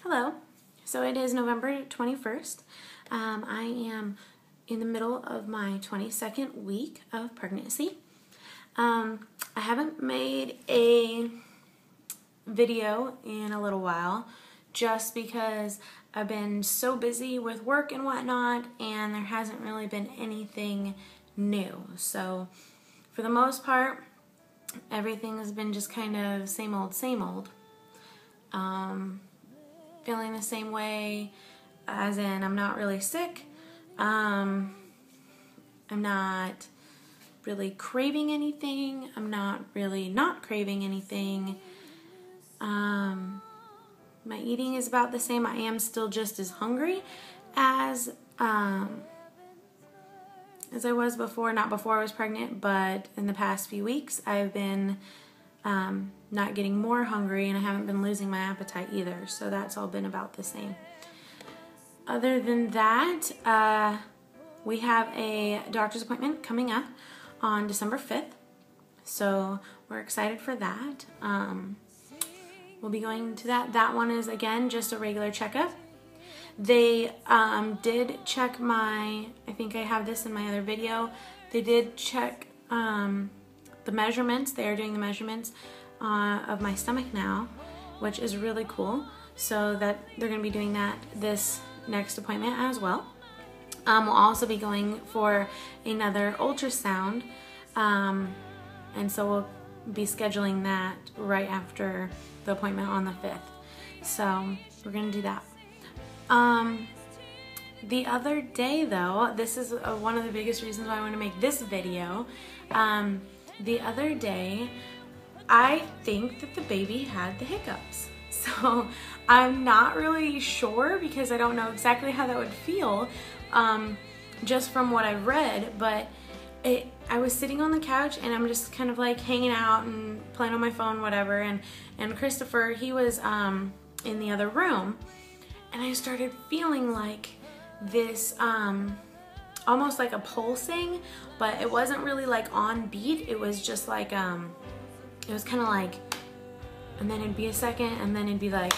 Hello. So it is November 21st. I am in the middle of my 22nd week of pregnancy. I haven't made a video in a little while just because I've been so busy with work and whatnot, and there hasn't really been anything new. So for the most part, everything has been just kind of same old, same old. Feeling the same way, as in I'm not really sick. I'm not really craving anything. I'm not really not craving anything. My eating is about the same. I am still just as hungry as I was before. Not before I was pregnant, but in the past few weeks I've been not getting more hungry, and I haven't been losing my appetite either. So that's all been about the same. Other than that, we have a doctor's appointment coming up on December 5th. So we're excited for that. We'll be going to that. That one is, again, just a regular checkup. They did check I think I have this in my other video. They did check the measurements. They are doing the measurements of my stomach now, which is really cool. So that they're going to be doing that this next appointment as well. We'll also be going for another ultrasound, and so we'll be scheduling that right after the appointment on the 5th. So we're going to do that. The other day, though, this is one of the biggest reasons why I want to make this video. The other day, I think that the baby had the hiccups. So I'm not really sure because I don't know exactly how that would feel, just from what I've read, but I was sitting on the couch and I'm just kind of like hanging out and playing on my phone, whatever, and Christopher, he was in the other room, and I started feeling like this almost like a pulsing, but it wasn't really like on beat. It was just like it was kind of like, and then it'd be a second, and then it'd be like,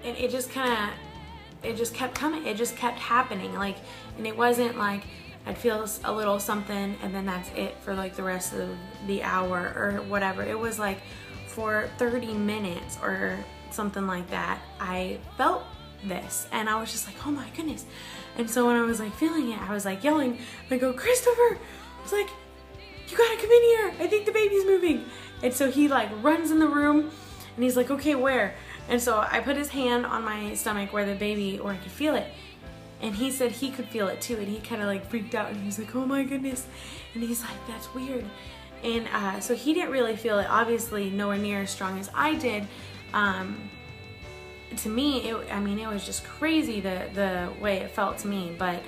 and it just kept coming. It just kept happening, like, and it wasn't like I'd feel a little something and then that's it for like the rest of the hour or whatever. It was like for 30 minutes or something like that, I felt this, and I was just like, oh my goodness. And so when I was like feeling it, I was like yelling. I go, Christopher, I was like, you gotta come in here, I think the baby's moving. And so he like runs in the room and he's like, okay, where? And so I put his hand on my stomach where I could feel it. And he said he could feel it too, and he kind of like freaked out, and he was like, oh my goodness. And he's like, that's weird. And so he didn't really feel it, obviously nowhere near as strong as I did. To me, it was just crazy the way it felt to me, but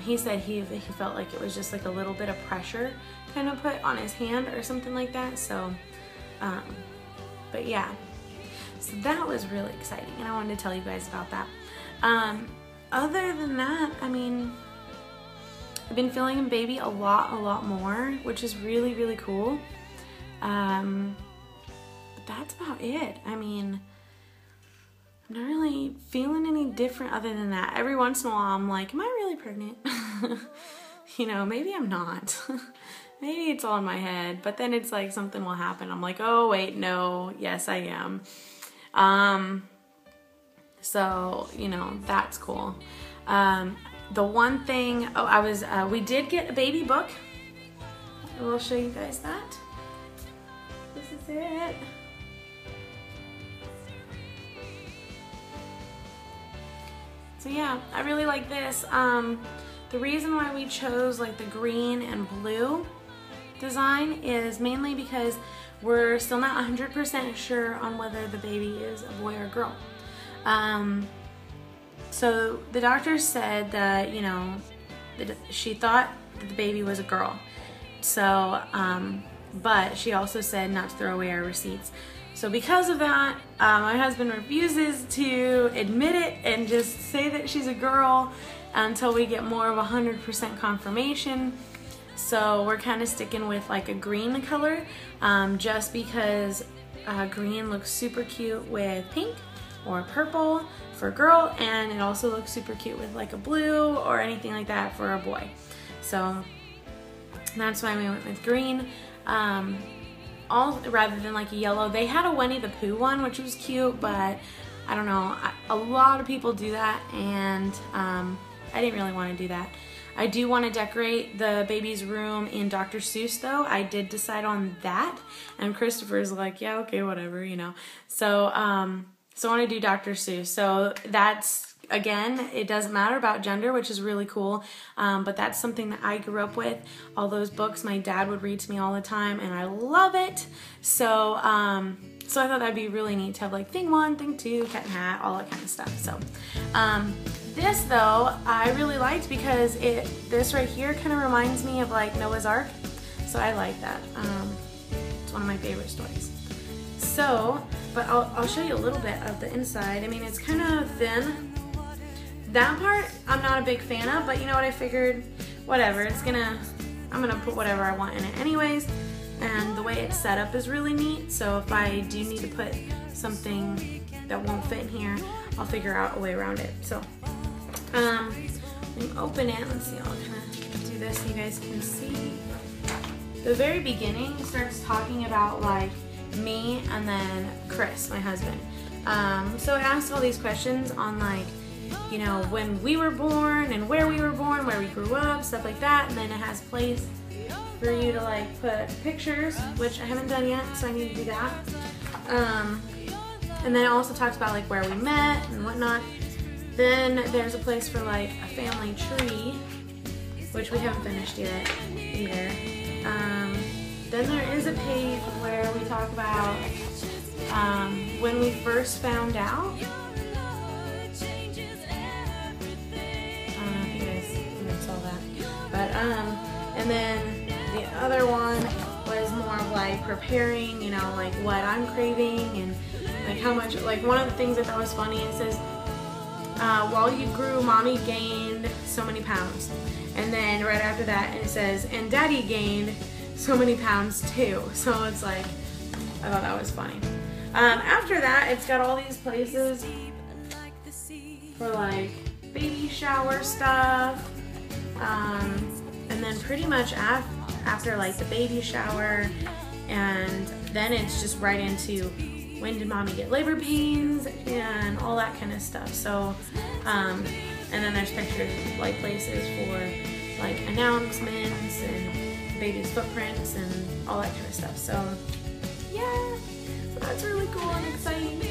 he said he felt like it was just like a little bit of pressure kind of put on his hand or something like that. So, but yeah, so that was really exciting, and I wanted to tell you guys about that. Other than that, I mean, I've been feeling baby a lot more, which is really, really cool. But that's about it. I mean, I'm not really feeling any different other than that. Every once in a while, I'm like, am I really pregnant? You know, maybe I'm not. Maybe it's all in my head, but then it's like something will happen. I'm like, oh wait, no, yes I am. So, you know, that's cool. The one thing, we did get a baby book. I will show you guys that. This is it. So yeah, I really like this. The reason why we chose like the green and blue design is mainly because we're still not 100% sure on whether the baby is a boy or a girl. So the doctor said that, you know, that she thought that the baby was a girl. So, but she also said not to throw away our receipts. So because of that, my husband refuses to admit it and just say that she's a girl until we get more of 100% confirmation. So we're kind of sticking with like a green color, just because green looks super cute with pink. or purple for a girl, and it also looks super cute with like a blue or anything like that for a boy. So that's why we went with green. Rather than like a yellow. They had a Winnie the Pooh one, which was cute, but I don't know, a lot of people do that, and I didn't really want to do that. I do want to decorate the baby's room in Dr. Seuss though. I did decide on that, and Christopher's like, yeah, okay, whatever, you know. So so I want to do Dr. Seuss. So that's, again, it doesn't matter about gender, which is really cool, but that's something that I grew up with. All those books my dad would read to me all the time, and I love it. So so I thought that'd be really neat to have like thing 1, thing 2, cat and hat, all that kind of stuff. So this though I really liked because this right here kind of reminds me of like Noah's Ark, so I like that. It's one of my favorite stories. So, but I'll show you a little bit of the inside. I mean, it's kind of thin. That part I'm not a big fan of, but you know what, I figured whatever, I'm gonna put whatever I want in it anyways, and the way it's set up is really neat, so if I do need to put something that won't fit in here, I'll figure out a way around it. So let me open it. Let's see, I'll kind of do this so you guys can see. The very beginning starts talking about like me and then Chris, my husband. So it asks all these questions on like, you know, when we were born and where we were born, where we grew up, stuff like that, and then it has a place for you to like put pictures, which I haven't done yet, so I need to do that. And then it also talks about like where we met and whatnot. Then there's a place for like a family tree, which we haven't finished yet either. Then there is a page where we talk about when we first found out. I don't know if you guys even saw that. But and then the other one was more of like preparing, you know, like what I'm craving and like how much, like one of the things I thought was funny, it says, while you grew, mommy gained so many pounds. And then right after that it says, and daddy gained so many pounds too. So it's like, I thought that was funny. After that, it's got all these places for like baby shower stuff. And then pretty much after like the baby shower, and then it's just right into when did mommy get labor pains and all that kind of stuff. So, and then there's pictures of like places for like announcements and baby's footprints and all that kind of stuff. So, yeah, so that's really cool and exciting.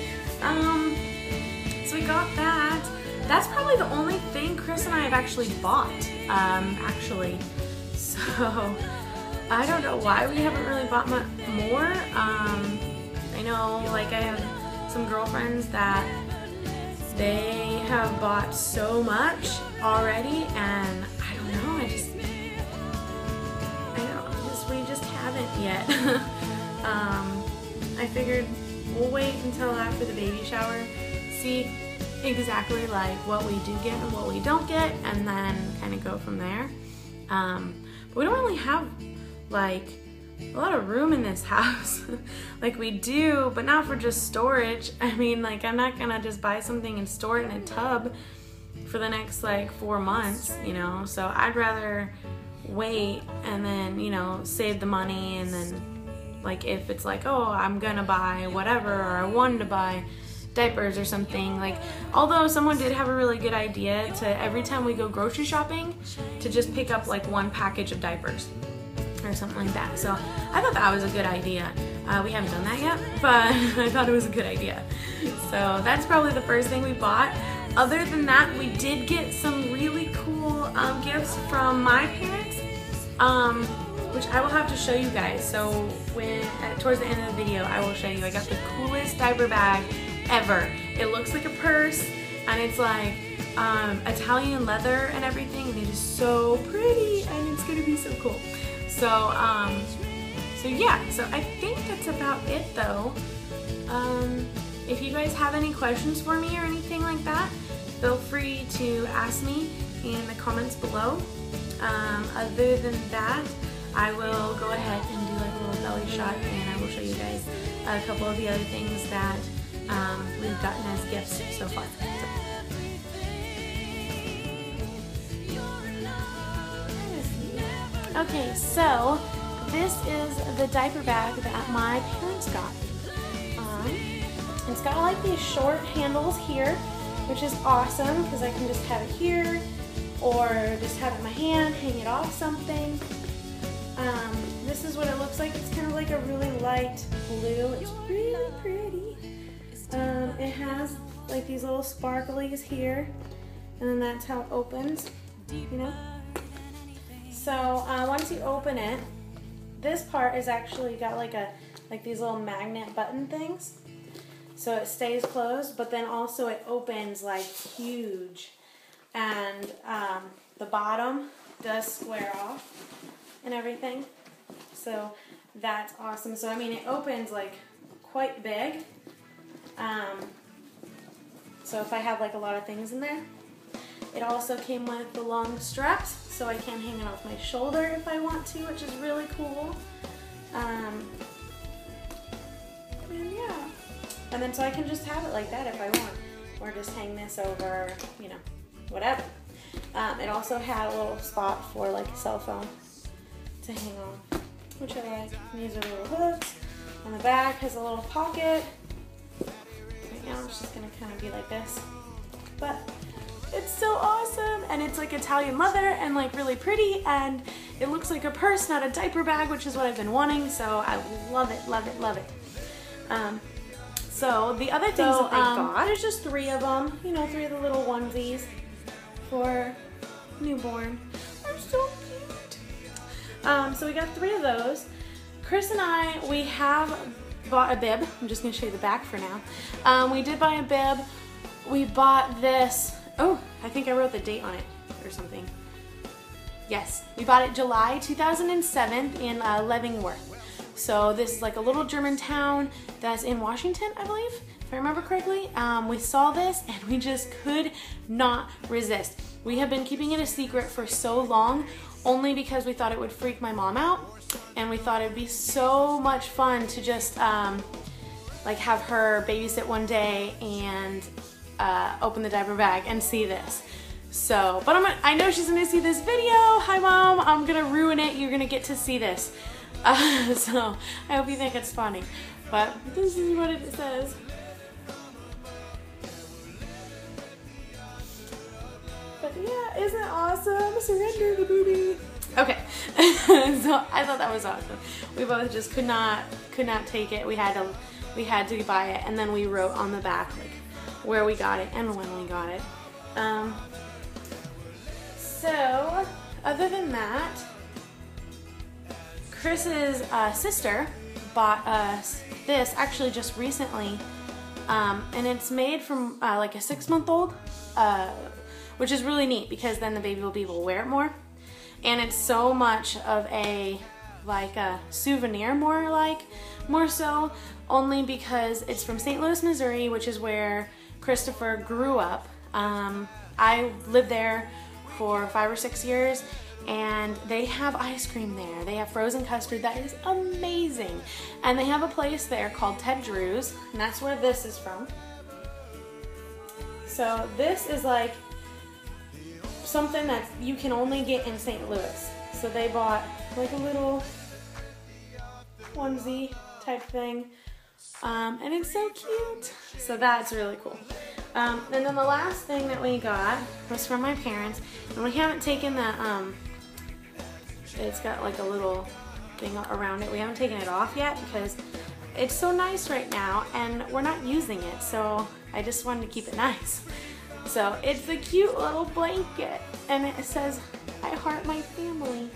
So we got that. That's probably the only thing Chris and I have actually bought, actually. So, I don't know why we haven't really bought more. I know, like, I have some girlfriends that they have bought so much already, and I don't know, we just haven't yet. I figured we'll wait until after the baby shower, see exactly like what we do get and what we don't get, and then kind of go from there. But we don't really have like a lot of room in this house. Like we do, but not for just storage. I mean, like I'm not gonna just buy something and store it in a tub for the next like 4 months, you know? So I'd rather wait and then, you know, save the money, and then like if it's like, oh, I'm gonna buy whatever, or I wanted to buy diapers or something, like, although someone did have a really good idea to every time we go grocery shopping to just pick up like 1 package of diapers or something like that. So I thought that was a good idea. We haven't done that yet, but I thought it was a good idea. So that's probably the first thing we bought. Other than that, we did get some really cool gifts from my parents, which I will have to show you guys. So when towards the end of the video, I will show you. I got the coolest diaper bag ever. It looks like a purse, and it's like Italian leather and everything, and it is so pretty, and it's gonna be so cool. So so yeah, so I think that's about it though. If you guys have any questions for me or anything like that, feel free to ask me in the comments below. Other than that, I will go ahead and do like a little belly shot, and I will show you guys a couple of the other things that we've gotten as gifts so far. Okay, so this is the diaper bag that my parents got. It's got like these short handles here, which is awesome because I can just have it here or just have it in my hand, hang it off something. This is what it looks like. It's kind of like a really light blue. It's really pretty. It has like these little sparklies here, and then that's how it opens, you know? So once you open it, this part is actually got like these little magnet button things. So it stays closed, but then also it opens like huge. And the bottom does square off and everything. So that's awesome. So I mean, it opens like quite big. So if I have like a lot of things in there. It also came with the long straps, so I can hang it off my shoulder if I want to, which is really cool. And yeah. And then so I can just have it like that if I want, or just hang this over, you know, whatever. It also had a little spot for like a cell phone to hang on, which I like. And these are little hooks. On the back has a little pocket. Right now it's just gonna kind of be like this, but it's so awesome, and it's like Italian leather and like really pretty, and it looks like a purse, not a diaper bag, which is what I've been wanting, so I love it, love it, love it. So the other things that they got, there's just 3 of them, you know, 3 of the little onesies for newborn. They're so cute. So we got 3 of those. Chris and I, we have bought a bib. I'm just gonna show you the back for now. We did buy a bib. We bought this. Oh, I think I wrote the date on it or something. Yes, we bought it July 2007 in Leavenworth. So this is like a little German town that's in Washington, I believe, if I remember correctly. We saw this and we just could not resist. We have been keeping it a secret for so long, only because we thought it would freak my mom out, and we thought it'd be so much fun to just like have her babysit one day and open the diaper bag and see this. So, but I know she's gonna see this video. Hi Mom, I'm gonna ruin it. You're gonna get to see this. So I hope you think it's funny, but this is what it says. But yeah, isn't it awesome? Surrender the booty. Okay, so I thought that was awesome. We both just could not take it. We had to buy it, and then we wrote on the back like where we got it and when we got it. So other than that, Chris's sister bought us this actually just recently, and it's made from like a 6-month-old, which is really neat because then the baby will be able to wear it more. And it's so much of a like a souvenir, more so, only because it's from St. Louis, Missouri, which is where Christopher grew up. I lived there for 5 or 6 years, and they have ice cream there. They have frozen custard that is amazing. And they have a place there called Ted Drew's, and that's where this is from. So this is like something that you can only get in St. Louis. So they bought like a little onesie type thing, and it's so cute. So that's really cool. And then the last thing that we got was from my parents, and we haven't taken the, it's got like a little thing around it. We haven't taken it off yet because it's so nice right now and we're not using it, so I just wanted to keep it nice. So it's a cute little blanket, and it says, "I heart my family."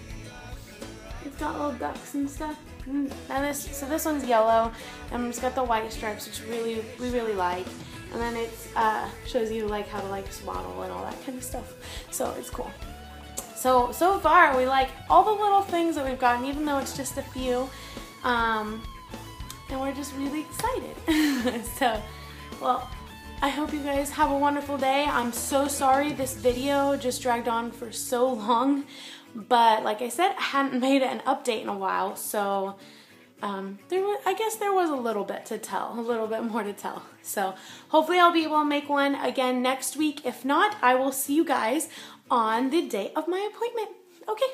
It's got little ducks and stuff. Now this one's yellow, and it's got the white stripes, which we really like. And then it shows you like how to like swaddle and all that kind of stuff. So it's cool. So far we like all the little things that we've gotten, even though it's just a few. And we're just really excited. So, well, I hope you guys have a wonderful day. I'm so sorry this video just dragged on for so long. But like I said, I hadn't made an update in a while. So I guess there was a little bit to tell, a little bit more to tell. So hopefully I'll be able to make one again next week. If not, I will see you guys on the day of my appointment. Okay,